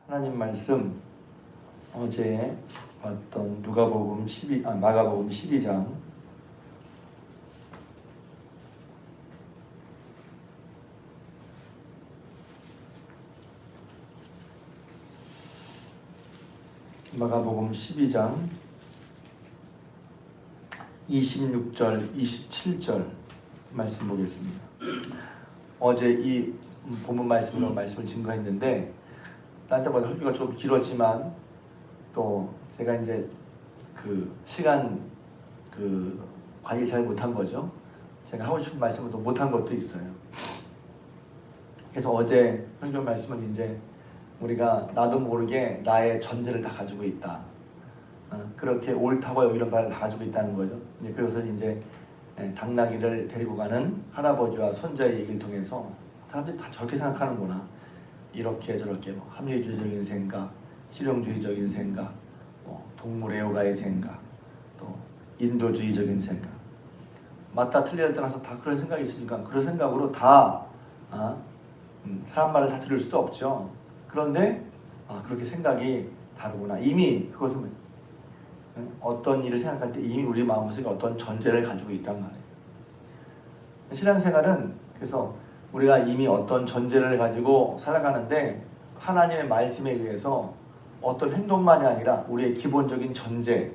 하나님 말씀 어제 봤던 누가복음 마가복음 12장 마가복음 12장 26절 27절 말씀 보겠습니다. 어제 이 본문 말씀으로 말씀을 증거했는데 딴 때보다 설교가 좀 길었지만 또 제가 이제 그 시간 관리 잘 못한 거죠. 제가 하고 싶은 말씀을 또 못한 것도 있어요. 그래서 어제 설교 말씀은 이제 우리가 나도 모르게 나의 전제를 다 가지고 있다. 그렇게 옳다고 이런 걸 다 가지고 있다는 거죠. 그것을 이제 당나귀를 데리고 가는 할아버지와 손자의 얘기를 통해서 사람들이 다 저렇게 생각하는구나. 이렇게 저렇게 합리주의적인 생각, 실용주의적인 생각, 동물 애호가의 생각, 또 인도주의적인 생각. 맞다 틀리다를 떠나서 다 그런 생각이 있으니까 그런 생각으로 다 사람 말을 다 들을 수 없죠. 그런데 그렇게 생각이 다르구나. 이미 그것은 어떤 일을 생각할 때 이미 우리 마음속에 어떤 전제를 가지고 있단 말이에요. 신앙생활은 그래서 우리가 이미 어떤 전제를 가지고 살아가는데 하나님의 말씀에 의해서 어떤 행동만이 아니라 우리의 기본적인 전제,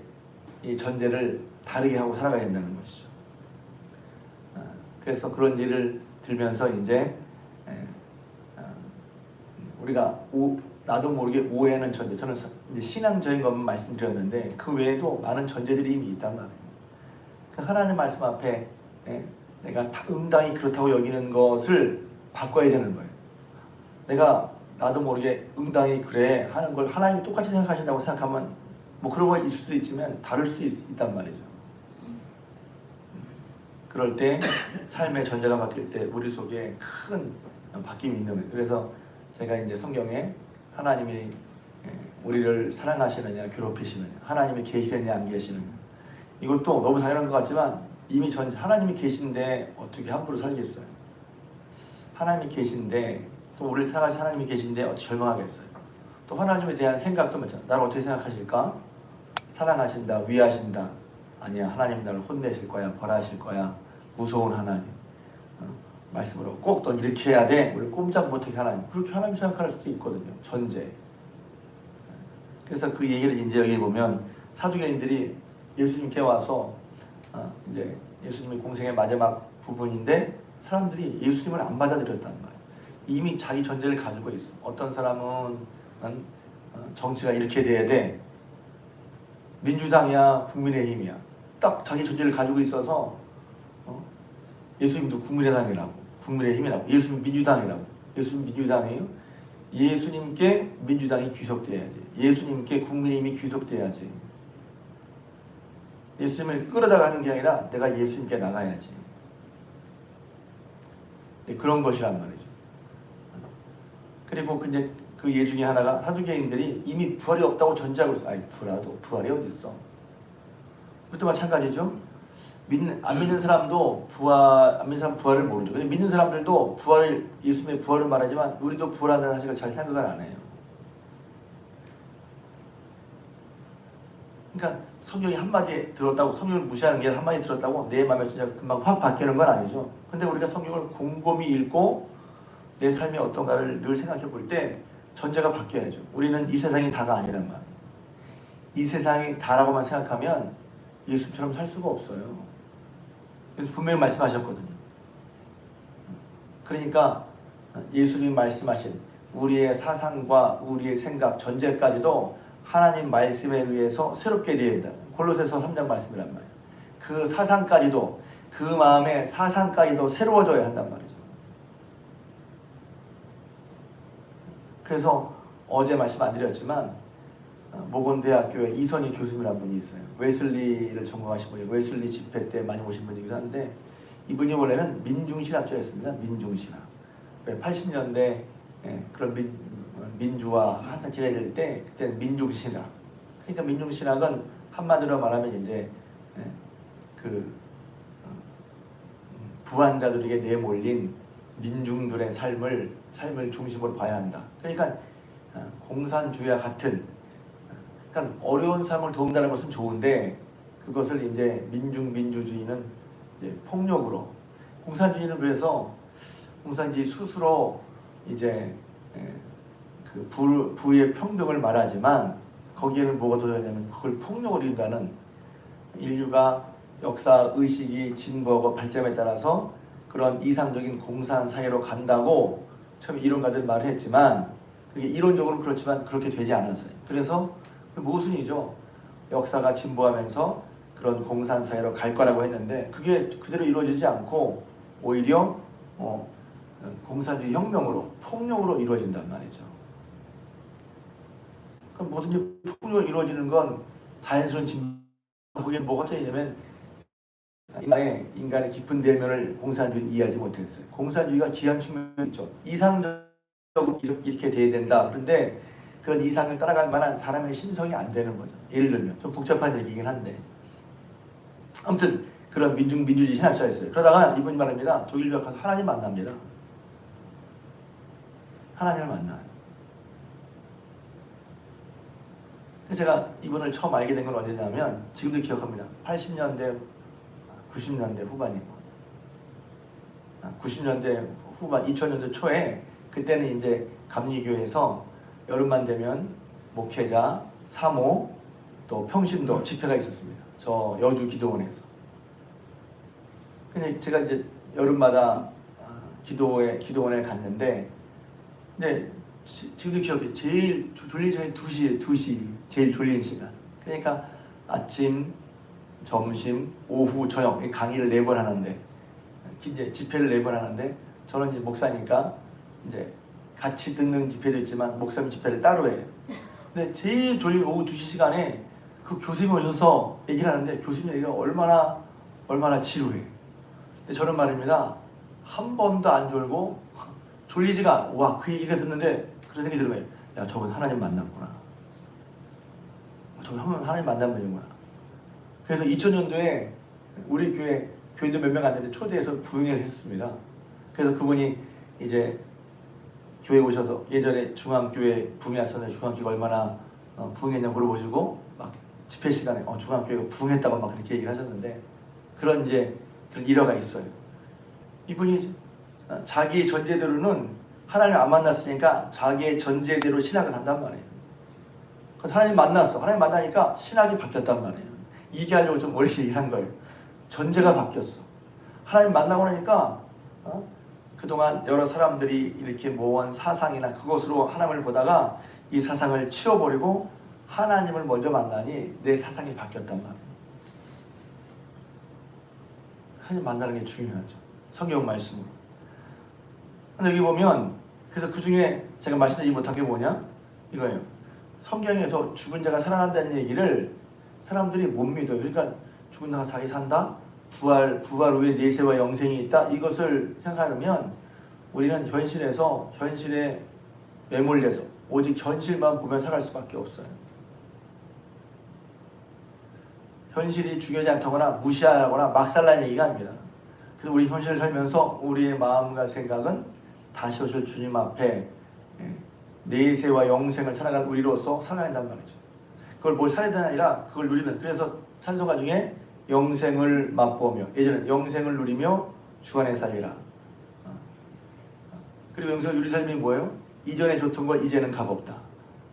이 전제를 다르게 하고 살아가야 된다는 것이죠. 그래서 그런 일을 들면서 이제 우리가 나도 모르게 오해하는 전제, 저는 이제 신앙적인 것만 말씀드렸는데 그 외에도 많은 전제들이 이미 있단 말이에요. 그 하나님 말씀 앞에 내가 응당히 그렇다고 여기는 것을 바꿔야 되는 거예요. 내가 나도 모르게 응당히 그래 하는 걸 하나님이 똑같이 생각하신다고 생각하면 뭐 그런 거 있을 수도 있지만 다를 수도 있단 말이죠. 그럴 때 삶의 전제가 바뀔 때 우리 속에 큰 바뀜이 있는 거예요. 그래서 제가 이제 성경에 하나님이 우리를 사랑하시느냐 괴롭히시느냐, 하나님이 계시느냐 안 계시느냐, 이것도 너무 당연한 것 같지만 이미 하나님이 계신데 어떻게 함부로 살겠어요? 하나님이 계신데 또 우리를 사랑하신 하나님이 계신데 어떻게 절망하겠어요? 또 하나님에 대한 생각도 많잖아요. 나를 어떻게 생각하실까? 사랑하신다, 위하신다. 아니야, 하나님 나를 혼내실 거야, 벌하실 거야. 무서운 하나님. 말씀으로 꼭 넌 이렇게 해야 돼. 우리 꼼짝 못하게 하나님. 그렇게 하나님 생각할 수도 있거든요. 전제. 그래서 그 얘기를 이제 여기 보면 사두개인들이 예수님께 와서 이제 예수님의 공생의 마지막 부분인데 사람들이 예수님을 안 받아들였다는 거예요. 이미 자기 전제를 가지고 있어. 어떤 사람은 정치가 이렇게 돼야 돼. 민주당이야, 국민의힘이야. 딱 자기 전제를 가지고 있어서 예수님도 국민의당이라고, 국민의힘이라고, 예수님 민주당이라고. 예수님 민주당이에요? 예수님께 민주당이 귀속돼야지. 예수님께 국민의힘이 귀속돼야지. 예수님을 끌어다가 하는 게 아니라 내가 예수님께 나가야지. 그런 것이란 말이죠. 그리고 이제 그 예 중에 하나가 사두개인들이 이미 부활이 없다고 전제하고 있어. 아이, 부활이 어디 있어? 그것도 마찬가지죠. 안 믿는 사람도 안 믿는 사람 부활을 모르죠. 근데 믿는 사람들도 예수님의 부활을 말하지만 우리도 부활한다는 사실을 잘 생각을 안 해요. 그러니까 성경이 한마디 들었다고, 성경을 무시하는 게 한마디 들었다고 내 마음의 전제가 금방 확 바뀌는 건 아니죠. 근데 우리가 성경을 곰곰이 읽고 내 삶이 어떤가를 늘 생각해 볼 때 전제가 바뀌어야죠. 우리는 이 세상이 다가 아니란 말이에요. 이 세상이 다라고만 생각하면 예수처럼 살 수가 없어요. 그래서 분명히 말씀하셨거든요. 그러니까 예수님이 말씀하신 우리의 사상과 우리의 생각, 전제까지도 하나님 말씀에 의해서 새롭게 되어야 된다. 골로새서 3장 말씀이란 말이에요. 그 사상까지도, 그 마음의 사상까지도 새로워져야 한단 말이죠. 그래서 어제 말씀 안 드렸지만 모건대학교에 이선희 교수님이라는 분이 있어요. 웨슬리를 전공하신 분이 웨슬리 집회 때 많이 오신 분이기도 한데 이분이 원래는 민중신학자였습니다. 민중신학. 80년대 그런 민주화 항상 지내질 때 그때는 민중신학. 그러니까 민중신학은 한마디로 말하면 이제 그 부한자들에게 내몰린 민중들의 삶을 중심으로 봐야 한다. 그러니까 공산주의와 같은, 그러니까 어려운 사람을 도운다는 것은 좋은데 그것을 이제 민중주의는 이제 폭력으로, 공산주의는 그래서 공산주의 스스로 이제 그 부의 평등을 말하지만 거기에는 뭐가 들어가냐면 그걸 폭력으로 이룬다는, 인류가 역사 의식이 진보하고 발전에 따라서 그런 이상적인 공산사회로 간다고 처음에 이론가들 말을 했지만 그게 이론적으로는 그렇지만 그렇게 되지 않았어요. 그래서 모순이죠. 역사가 진보하면서 그런 공산사회로 갈 거라고 했는데 그게 그대로 이루어지지 않고 오히려 공산주의 혁명으로, 폭력으로 이루어진단 말이죠. 그럼 뭐든지 폭력으로 이루어지는 건 자연스러운 진보, 거기에 뭐가 짜이냐면 인간의 깊은 내면을 공산주의는 이해하지 못했어요. 공산주의가 기한 측면이 있죠. 이상적으로 이렇게 돼야 된다. 그런데 그런 이상을 따라갈 만한 사람의 심성이 안 되는 거죠. 예를 들면 좀 복잡한 얘기긴 한데 아무튼 그런 민주주의 신학자였어요. 그러다가 이분이 말합니다. 독일 유학 가서 하나님 만납니다. 하나님을 만나요. 제가 이분을 처음 알게 된 건 언제냐면 지금도 기억합니다. 80년대 90년대 후반이고 90년대 후반 2000년대 초에 그때는 이제 감리교회에서 여름만 되면 목회자, 사모, 또 평신도 집회가 있었습니다. 저 여주 기도원에서. 근데 제가 이제 여름마다 기도원에 갔는데 근데 지금도 기억해. 제일 졸린 시간이 2시 제일 졸린 시간. 그러니까 아침, 점심, 오후, 저녁 강의를 4번 하는데 이제 집회를 4번 하는데 저는 이제 목사니까 이제 같이 듣는 집회도 있지만 목사님 집회를 따로 해요. 근데 제일 졸린 오후 2시 시간에 그 교수님이 오셔서 얘기를 하는데 교수님 얘기가 얼마나 지루해. 근데 저는 말입니다. 한 번도 안 졸고 졸리지가, 와, 그 얘기가 듣는데 그런 생각이 들어요. 야, 저분 하나님 만났구나. 저분 하나님 만난 분이구나. 그래서 2000년도에 우리 교인들 몇 명 안 되는데 초대해서 부흥회를 했습니다. 그래서 그분이 이제 교회 오셔서 예전에 중앙교회 부흥회 왔었는데 중앙교회가 얼마나 부흥했냐 물어보시고 막 집회 시간에 중앙교회가 부흥했다고 막 그렇게 얘기를 하셨는데 그런 일화가 있어요. 이분이 자기 전제대로는 하나님을 안 만났으니까 자기의 전제대로 신학을 한단 말이에요. 그래서 하나님 만났어. 하나님 만나니까 신학이 바뀌었단 말이에요. 이게 하려고 좀 오래 얘기를 한 거예요. 전제가 바뀌었어. 하나님 만나고 나니까 그동안 여러 사람들이 이렇게 모은 사상이나 그것으로 하나님을 보다가 이 사상을 치워버리고 하나님을 먼저 만나니 내 사상이 바뀌었단 말이에요. 하나님 만나는 게 중요하죠. 성경 말씀으로. 근데 여기 보면 그래서 그 중에 제가 말씀드리지 못한 게 뭐냐? 이거예요. 성경에서 죽은 자가 살아난다는 얘기를 사람들이 못 믿어요. 그러니까 죽은 자가 자기 산다? 부활 후에 내세와 영생이 있다? 이것을 생각하면 우리는 현실에 매몰려서 오직 현실만 보며 살아갈 수밖에 없어요. 현실이 중요하지 않다거나 무시하거나 막 살라는 얘기가 아닙니다. 그래서 우리 현실을 살면서 우리의 마음과 생각은 다시 오실 주님 앞에 내세와 영생을 살아가는 우리로서 살아야 한단 말이죠. 그걸 뭘 살아야 되는 아니라 그걸 누리는, 그래서 찬송가 중에 영생을 맛보며, 예전에 영생을 누리며 주 안에 살리라. 그리고 영생을 누리 삶이 뭐예요? 이전에 좋던 거 이제는 값없다.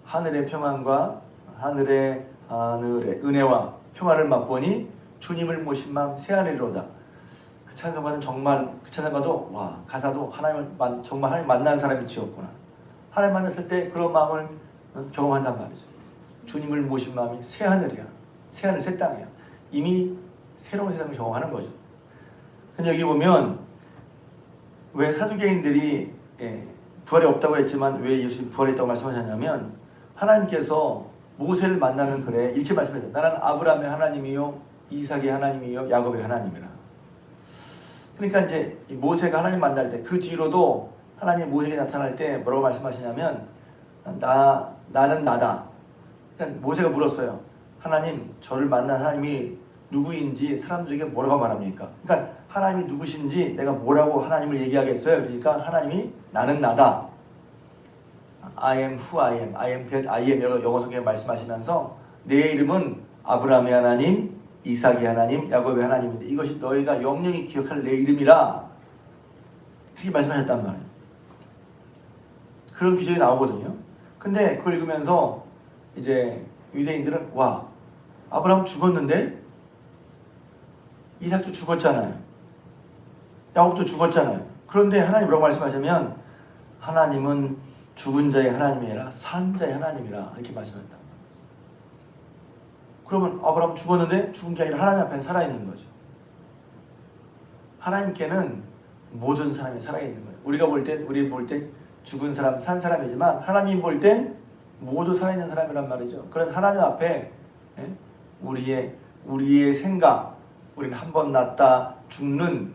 하늘의 평안과 하늘의 은혜와 평안을 맛보니 주님을 모신 마음 새하늘이로다. 그 찬송가는 정말, 그 찬송가도 가사도 정말 하나님 만난 사람이 지었구나. 하나님 만났을 때 그런 마음을 경험한단 말이죠. 주님을 모신 마음이 새하늘이야. 새하늘, 새 땅이야. 이미 새로운 세상을 경험하는 거죠. 근데 여기 보면 왜 사두개인들이 부활이 없다고 했지만 왜 예수님이 부활이 있다고 말씀하셨냐면 하나님께서 모세를 만나는 글에 이렇게 말씀하셨어요. 나는 아브라함의 하나님이요 이삭의 하나님이요 야곱의 하나님이라. 그러니까 이제 모세가 하나님 만날 때 그 뒤로도 하나님 모세에게 나타날 때 뭐라고 말씀하시냐면 나는 나다. 그러니까 모세가 물었어요. 하나님, 저를 만난 하나님이 누구인지 사람들에게 뭐라고 말합니까? 그러니까 하나님이 누구신지 내가 뭐라고 하나님을 얘기하겠어요? 그러니까 하나님이 나는 나다. I am who I am, I am that I am 영어 성경에 말씀하시면서 내 이름은 아브라함의 하나님, 이삭의 하나님, 야곱의 하나님인데 이것이 너희가 영영히 기억할 내 이름이라 그렇게 말씀하셨단 말이에요. 그런 기적이 나오거든요. 근데 그걸 읽으면서 이제 유대인들은 와, 아브라함 죽었는데 이삭도 죽었잖아요. 야곱도 죽었잖아요. 그런데 하나님 뭐라고 말씀하시면 하나님은 죽은 자의 하나님이 아니라 산 자의 하나님이라 이렇게 말씀했다. 그러면 아브라함 죽었는데 죽은 게 아니라 하나님 앞에 살아있는 거죠. 하나님께는 모든 사람이 살아있는 거예요. 우리 볼 때 죽은 사람, 산 사람이지만 하나님 볼 땐 모두 살아있는 사람이란 말이죠. 그런 하나님 앞에 우리의 생각, 우리는 한 번 났다 죽는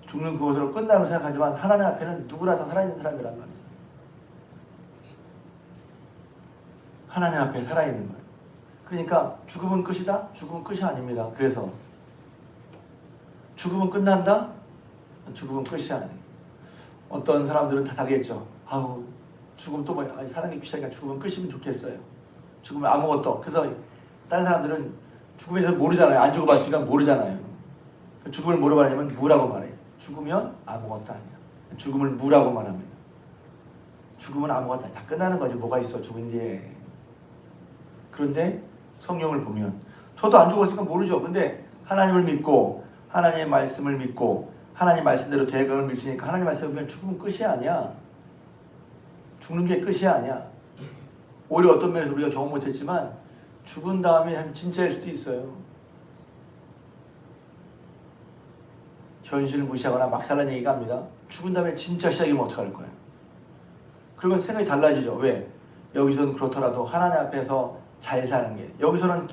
그것으로 끝나고 생각하지만 하나님 앞에는 누구나 다 살아있는 사람이란 말이죠. 하나님 앞에 살아있는 거예요. 그러니까 죽음은 끝이다? 죽음은 끝이 아닙니다. 그래서 죽음은 끝난다? 죽음은 끝이 아니에요. 어떤 사람들은 다 다르겠죠. 아우 죽음 또 뭐야? 사랑이 귀찮으니까 죽음은 끝이면 좋겠어요. 죽으면 아무것도. 그래서 다른 사람들은 죽음에 대해서 모르잖아요. 안 죽어봤으니까 모르잖아요. 죽음을 뭐라고 말하냐면 무라고 말해요. 죽으면 아무것도 아니야. 죽음을 무라고 말합니다. 죽음은 아무것도 아니야. 다 끝나는 거지. 뭐가 있어 죽은 뒤에. 그런데 성경을 보면 저도 안 죽었으니까 모르죠. 근데 하나님을 믿고 하나님의 말씀을 믿고 하나님 말씀대로 대응을 믿으니까 하나님 말씀을 보면 죽음은 끝이 아니야. 죽는 게 끝이 아니야. 오히려 어떤 면에서 우리가 경험 못했지만 죽은 다음에 진짜일 수도 있어요. 현실을 무시하거나 막살난 얘기가 합니다. 죽은 다음에 진짜 시작이면 어떡할 거예요? 그러면 생각이 달라지죠. 왜? 여기서는 그렇더라도 하나님 앞에서 잘 사는 게 여기서는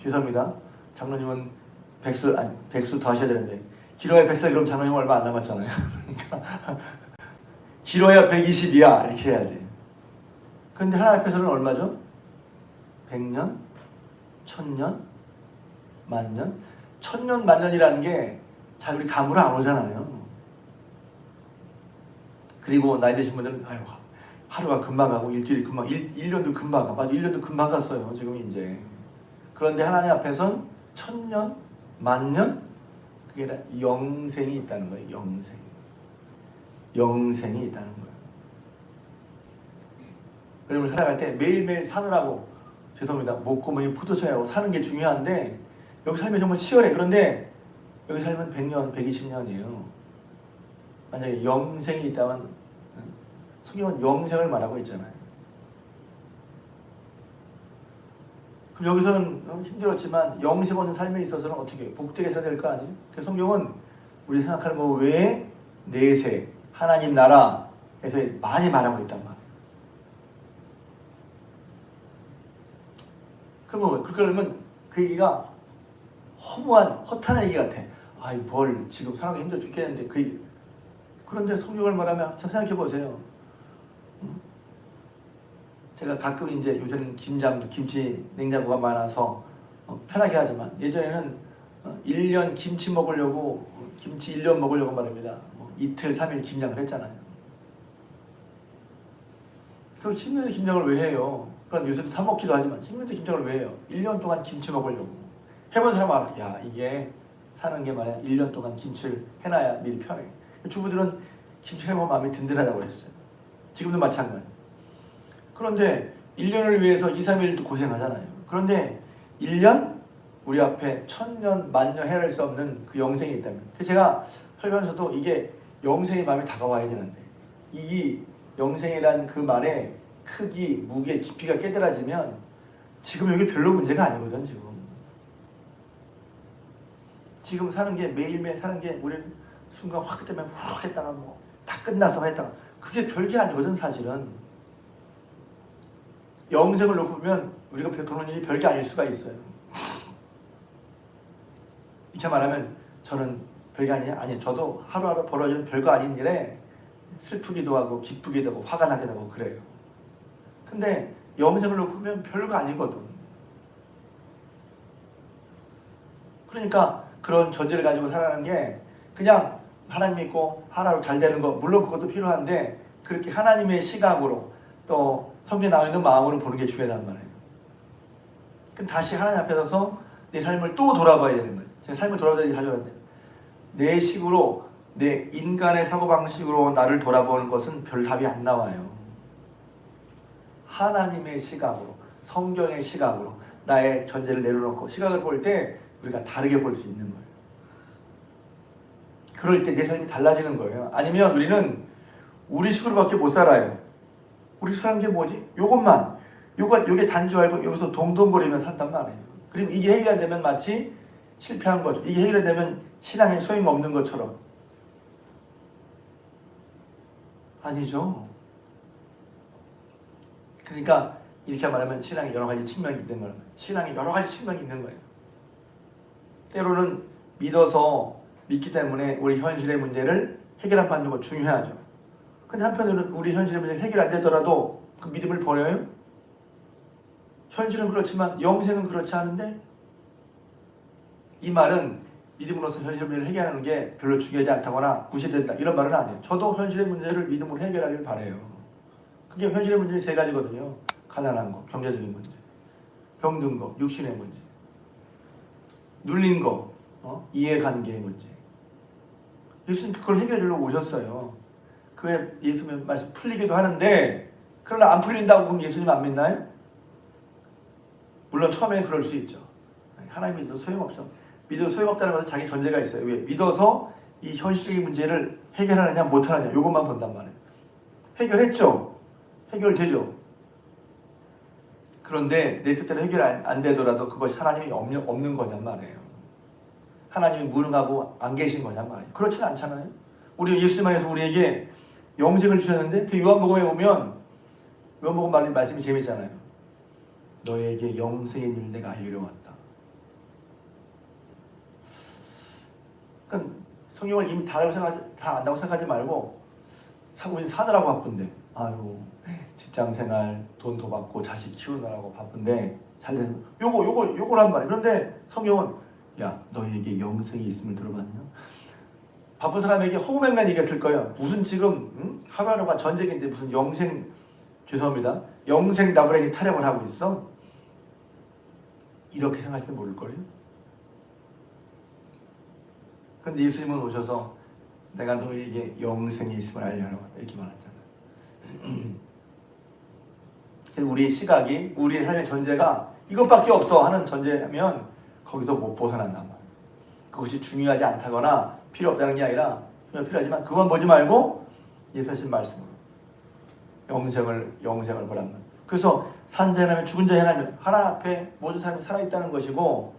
죄송합니다. 장로님은 백수 더 하셔야 되는데 길어야 100살 그럼 장로님 얼마 안 남았잖아요. 그러니까 길어야 120이야 이렇게 해야지. 근데 하나님 앞에서는 얼마죠? 100년? 1000년? 만년? 1000년 만년이라는 게 잘 우리 감으로 안 오잖아요. 그리고 나이 드신 분들은 아유 하루가 금방 가고 일주일이 금방 1년도 금방 가. 맞아 1년도 금방 갔어요. 지금 이제. 그런데 하나님 앞에선 1000년? 만년? 그게 아니라 영생이 있다는 거예요. 영생이 있다는 거예요. 그러면 살아갈 때 매일매일 사느라고 죄송합니다. 목고문이 포도청이라고 사는 게 중요한데 여기 살면 정말 치열해. 그런데 여기 살면 100년, 120년이에요. 만약에 영생이 있다면 성경은 영생을 말하고 있잖아요. 그럼 여기서는 힘들었지만 영생 얻는 삶에 있어서는 어떻게 해요? 복되게 살아야 될 거 아니에요? 그래서 성경은 우리 생각하는 것 외에 내세, 하나님 나라에서 많이 말하고 있단 말이에요. 그러면 그렇게 하려면 그 얘기가 허탄한 얘기 같아. 아이 뭘 지금 살아가기 힘들어 죽겠는데 그런데 성경을 말하면 생각해 보세요. 제가 가끔 이제 요새는 김치 냉장고가 많아서 편하게 하지만 예전에는 1년 김치 먹으려고 김치 1년 먹으려고 말입니다. 이틀 3일 김장을 했잖아요. 그 10년째 김장을 왜 해요? 그러니까 요새도 사 먹기도 하지만 10년째 김장을 왜 해요? 1년 동안 김치 먹으려고. 해본 사람 알아. 야 이게 사는 게 말이야. 1년 동안 김치를 해놔야 미리 편해. 주부들은 김치 해먹으면 마음이 든든하다고 했어요. 지금도 마찬가지. 그런데 1년을 위해서 2, 3일도 고생하잖아요. 그런데 1년 우리 앞에 1000년, 만년 헤아릴 수 없는 그 영생이 있다면. 제가 설교하면서도 이게 영생의 마음이 다가와야 되는데 이 영생이란 그 말의 크기, 무게, 깊이가 깨달아지면 지금 여기 별로 문제가 아니거든. 지금 사는 게 매일매일 사는 게 우리는 순간 확 때문에 훅 했다가 다 끝나서 했다가 그게 별게 아니거든 사실은. 영생을 놓고 보면 우리가 겪는 일이 별게 아닐 수가 있어요. 이렇게 말하면 저는 별게 아니냐? 아니 저도 하루하루 벌어지는 별거 아닌 일에 슬프기도 하고 기쁘기도 하고 화가 나기도 하고 그래요. 근데 영생을 놓고 보면 별거 아니거든. 그러니까 그런 전제를 가지고 살아가는 게 그냥 하나님 믿고 하나로 잘 되는 거 물론 그것도 필요한데 그렇게 하나님의 시각으로 또 성경에 나와 있는 마음으로 보는 게 중요하단 말이에요. 그럼 다시 하나님 앞에 서서 내 삶을 또 돌아봐야 되는 거예요. 제가 삶을 돌아봐야 되는데 내 식으로 내 인간의 사고방식으로 나를 돌아보는 것은 별 답이 안 나와요. 하나님의 시각으로, 성경의 시각으로 나의 존재를 내려놓고 시각을 볼 때 우리가 다르게 볼 수 있는 거예요. 그럴 때 내 삶이 달라지는 거예요. 아니면 우리는 우리 식으로밖에 못 살아요. 우리 사는 게 뭐지? 요게 단지 알고 여기서 동동거리면 산단 말이에요. 그리고 이게 해결이 안 되면 마치 실패한 거죠. 이게 해결이 되면 신앙에 소용없는 것처럼. 아니죠. 그러니까 이렇게 말하면 신앙에 여러 가지 측면이 있는 거예요. 신앙에 여러 가지 측면이 있는 거예요. 때로는 믿기 때문에 우리 현실의 문제를 해결하는 거 중요하죠. 근데 한편으로는 우리 현실의 문제가 해결 안 되더라도 그 믿음을 버려요? 현실은 그렇지만 영생은 그렇지 않은데? 이 말은 믿음으로서 현실의 문제를 해결하는 게 별로 중요하지 않다거나 무시된다 이런 말은 아니에요. 저도 현실의 문제를 믿음으로 해결하길 바라요. 그게 현실의 문제는 세 가지거든요. 가난한 거, 경제적인 문제, 병든 거, 육신의 문제, 눌린 거, 이해관계의 문제. 예수님 그걸 해결해 주려고 오셨어요. 그게 예수님 말씀 풀리기도 하는데 그러나 안 풀린다고 그럼 예수님 안 믿나요? 물론 처음에는 그럴 수 있죠. 하나님 믿어도 소용없어. 믿어도 소용없다는 것은 자기 전제가 있어요. 왜? 믿어서 이 현실적인 문제를 해결하느냐 못하느냐 이것만 본단 말이에요. 해결했죠. 해결되죠. 그런데 내 뜻대로 해결 안 되더라도 그것이 하나님이 없는 거냔 말이에요. 하나님이 무능하고 안 계신 거냔 말이에요. 그렇지는 않잖아요. 우리 예수님 안에서 우리에게 영생을 주셨는데 그 요한복음에 보면 요한복음 말씀이 재미있잖아요. 너에게 영생의 일을 내가 알리려 왔다. 그러니까 성경을 이미 다 안다고 생각하지 말고 우리는 사느라고 바쁜데 아유 직장생활 돈 더 받고 자식 키우느라고 바쁜데 잘 되는 요거란 말이에요. 그런데 성경은 야 너에게 영생이 있음을 들어봤냐? 바쁜 사람에게 허무맹랑한 얘기가 들 거예요. 무슨 지금 하루하루가 전쟁인데 무슨 죄송합니다. 영생 나무라기 타령을 하고 있어? 이렇게 생각할지는 모를 거예요. 그런데 예수님은 오셔서 내가 너에게 영생이 있음을 알려라 이렇게 말했잖아요. 우리 시각이 우리의 삶의 전제가 이것밖에 없어 하는 전제라면 거기서 못 벗어난단 말이에요. 그것이 중요하지 않다거나 필요 없다는 게 아니라 필요하지만 그만 보지 말고 예수님 말씀으로 영생을 보란 말이에요. 그래서 산자 해나면 죽은 자 해나면 하나 앞에 모든 사람이 살아있다는 것이고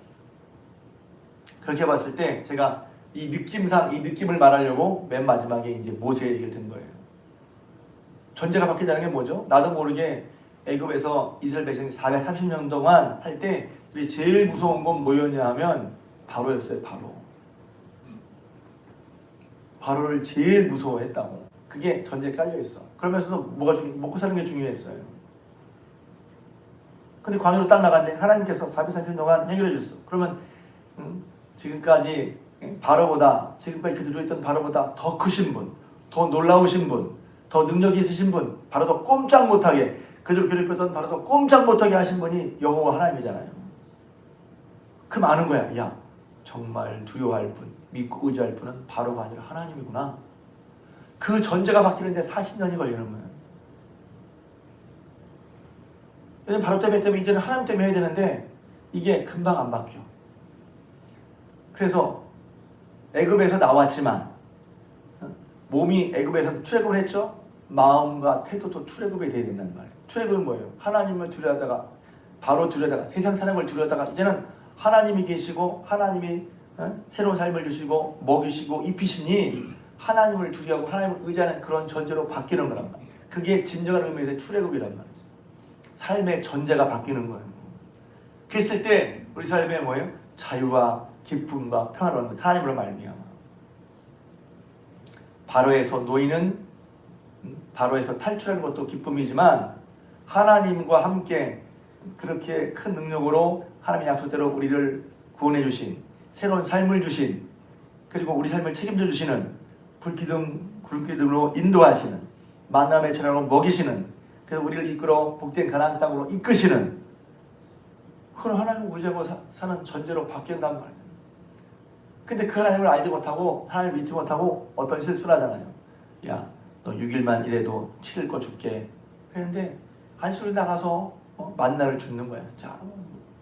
그렇게 봤을 때 제가 이 느낌을 말하려고 맨 마지막에 이제 모세 얘기를 든 거예요. 전제가 바뀐다는 게 뭐죠? 나도 모르게 애굽에서 이스라엘 백성이 430년 동안 할 때 제일 무서운 건 뭐였냐 하면 바로였어요. 바로를 제일 무서워했다고. 그게 전제에 깔려있어. 그러면서도 먹고 사는 게 중요했어요. 근데 광야로 딱 나갔는데 하나님께서 430년 동안 해결해 줬어. 그러면 지금까지 지금까지 그 들어있던 바로보다 더 크신 분, 더 놀라우신 분, 더 능력이 있으신 분, 바로도 꼼짝 못하게 그들 괴롭혔던 바로도 꼼짝 못하게 하신 분이 여호와 하나님이잖아요. 그럼 아는 거야. 야 정말 두려워할 분, 믿고 의지할 분은 바로가 아니라 하나님이구나. 그 전제가 바뀌는데 40년이 걸리는 거예요. 왜냐면 바로 때문에 이제는 하나님 때문에 해야 되는데 이게 금방 안 바뀌어. 그래서 애굽에서 나왔지만 몸이 애굽에서 출애굽을 했죠. 마음과 태도도 출애굽이 돼야 된다는 말이에요. 출애굽은 뭐예요? 하나님을 두려다가 바로 두려다가 세상 사람을 두려다가 이제는 하나님이 계시고 하나님이 새로운 삶을 주시고 먹이시고 입히시니 하나님을 두려워하고 하나님을 의지하는 그런 전제로 바뀌는 거란 말이에요. 그게 진정한 의미에서 출애굽이란 말이죠. 삶의 전제가 바뀌는 거예요. 그랬을 때 우리 삶에 뭐예요? 자유와 기쁨과 평화로운 것 하나님으로 말미암아. 바로에서 탈출하는 것도 기쁨이지만 하나님과 함께 그렇게 큰 능력으로 하나님의 약속대로 우리를 구원해 주신 새로운 삶을 주신 그리고 우리 삶을 책임져 주시는 불기둥으로 인도하시는 만남의 전하로 먹이시는, 그래서 우리를 이끌어 복된 가나안 땅으로 이끄시는 그런 하나님을 의지하고 사는 전제로 바뀐단 말이에요. 근데 그 하나님을 알지 못하고 하나님을 믿지 못하고 어떤 실수를 하잖아요. 야, 너 6일만 일해도 7일 거 줄게. 그랬는데 안식을 나가서 만나를 줍는 거야. 자,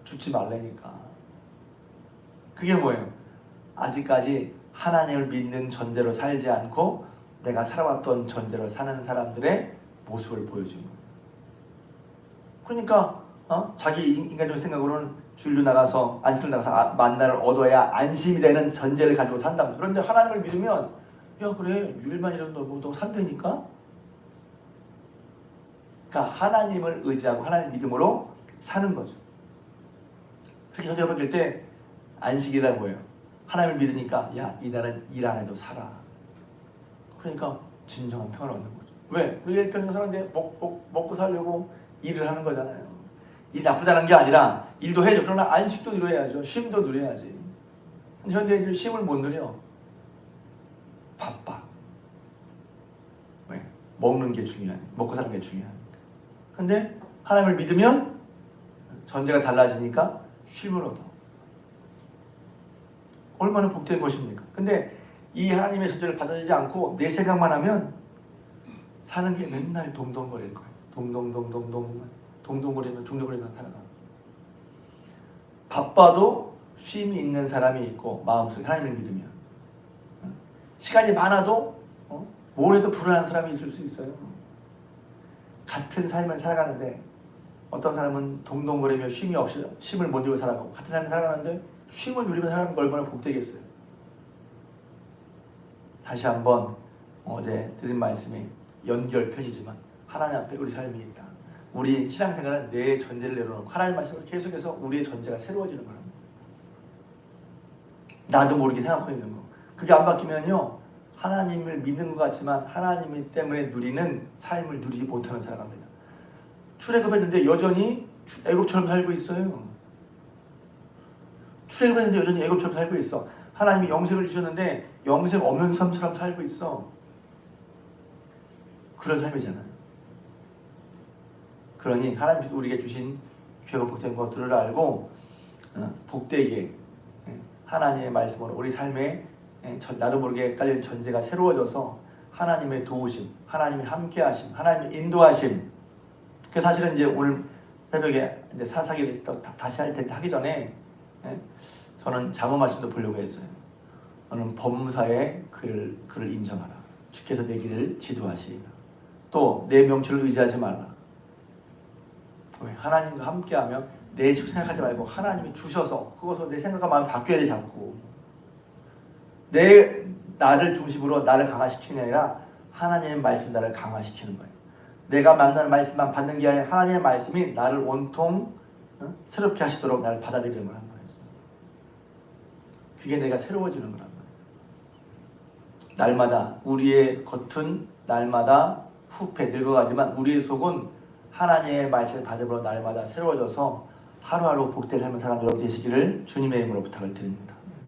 죽지 말라니까. 그게 뭐예요? 아직까지 하나님을 믿는 전제로 살지 않고 내가 살아왔던 전제로 사는 사람들의 모습을 보여준 거예요. 그러니까 자기 인간적인 생각으로는 주일로 나가서 안식을 나가서 만나를 얻어야 안심이 되는 전제를 가지고 산다. 그런데 하나님을 믿으면 야 그래 6일만 일해도 너 산다니까. 그러니까 하나님을 의지하고 하나님 믿음으로 사는 거죠. 그렇게 전제로 볼 때 안식이다 뭐예요? 하나님을 믿으니까 야 이날은 일 안 해도 살아. 그러니까 진정한 평안을 얻는 거죠. 왜? 우리 일평생 사는데 먹고 살려고 일을 하는 거잖아요. 일 나쁘다는 게 아니라 일도 해야죠. 그러나 안식도 누려야죠. 쉼도 누려야지. 근데 현대인들은 쉼을 못 누려. 바빠. 왜? 먹는 게 중요하니까. 먹고 사는 게 중요하니까. 근데 하나님을 믿으면 전제가 달라지니까 쉼을 얻어. 얼마나 복된 것입니까? 근데 이 하나님의 전제를 받아들이지 않고 내 생각만 하면 사는 게 맨날 동동거릴 거예요. 동동거리면 살아가. 바빠도 쉼이 있는 사람이 있고 마음속에 하나님을 믿으면 시간이 많아도 뭘 해도 불안한 사람이 있을 수 있어요. 같은 삶을 살아가는데 어떤 사람은 동동거리며 쉼이 없이 쉼을 못 누리고 살아가고 같은 삶을 살아가는데 쉼을 누리며 살아가는 거 얼마나 복되겠어요. 다시 한번 어제 드린 말씀이 연결편이지만 하나님 앞에 우리 삶이 있다. 우리 신앙생활은 내 전제를 내려놓고 하나님 말씀을 계속해서 우리의 전제가 새로워지는 거랍니다. 나도 모르게 생각하고 있는 거. 그게 안 바뀌면요. 하나님을 믿는 것 같지만 하나님 때문에 누리는 삶을 누리지 못하는 살아갑니다. 출애굽했는데 여전히 애굽처럼 살고 있어요. 출애굽했는데 여전히 애굽처럼 살고 있어. 하나님이 영생을 주셨는데 영생 없는 삶처럼 살고 있어. 그런 삶이잖아요. 그러니 하나님께서 우리에게 주신 귀하고 복된 것들을 알고 복되게 하나님의 말씀으로 우리 삶에 나도 모르게 깔린 전제가 새로워져서 하나님의 도우심, 하나님의 함께하심, 하나님의 인도하심. 그 사실은 이제 오늘 새벽에 이제 사사기를 다시 할 텐데 하기 전에 저는 잠언 말씀도 보려고 했어요. 저는 범사의 그를 인정하라. 주께서 내 길을 지도하시리라. 또 내 명철을 의지하지 말라. 하나님과 함께하면 내 식 생각하지 말고 하나님이 주셔서 그것으로 내 생각과 마음이 바뀌어야 돼. 자꾸 나를 중심으로 나를 강화시키는 게 아니라 하나님의 말씀 나를 강화시키는 거예요. 내가 만나는 말씀만 받는 게 아니라 하나님의 말씀이 나를 온통 새롭게 하시도록 나를 받아들이는 거란 말이에요. 그게 내가 새로워지는 거란 말이에요. 날마다 우리의 겉은 날마다 후패 늙어가지만 우리의 속은 하나님의 말씀을 받음으로 날마다 새로워져서 하루하루 복된 삶을 살아가는 여러분 되시기를 주님의 이름으로 부탁을 드립니다.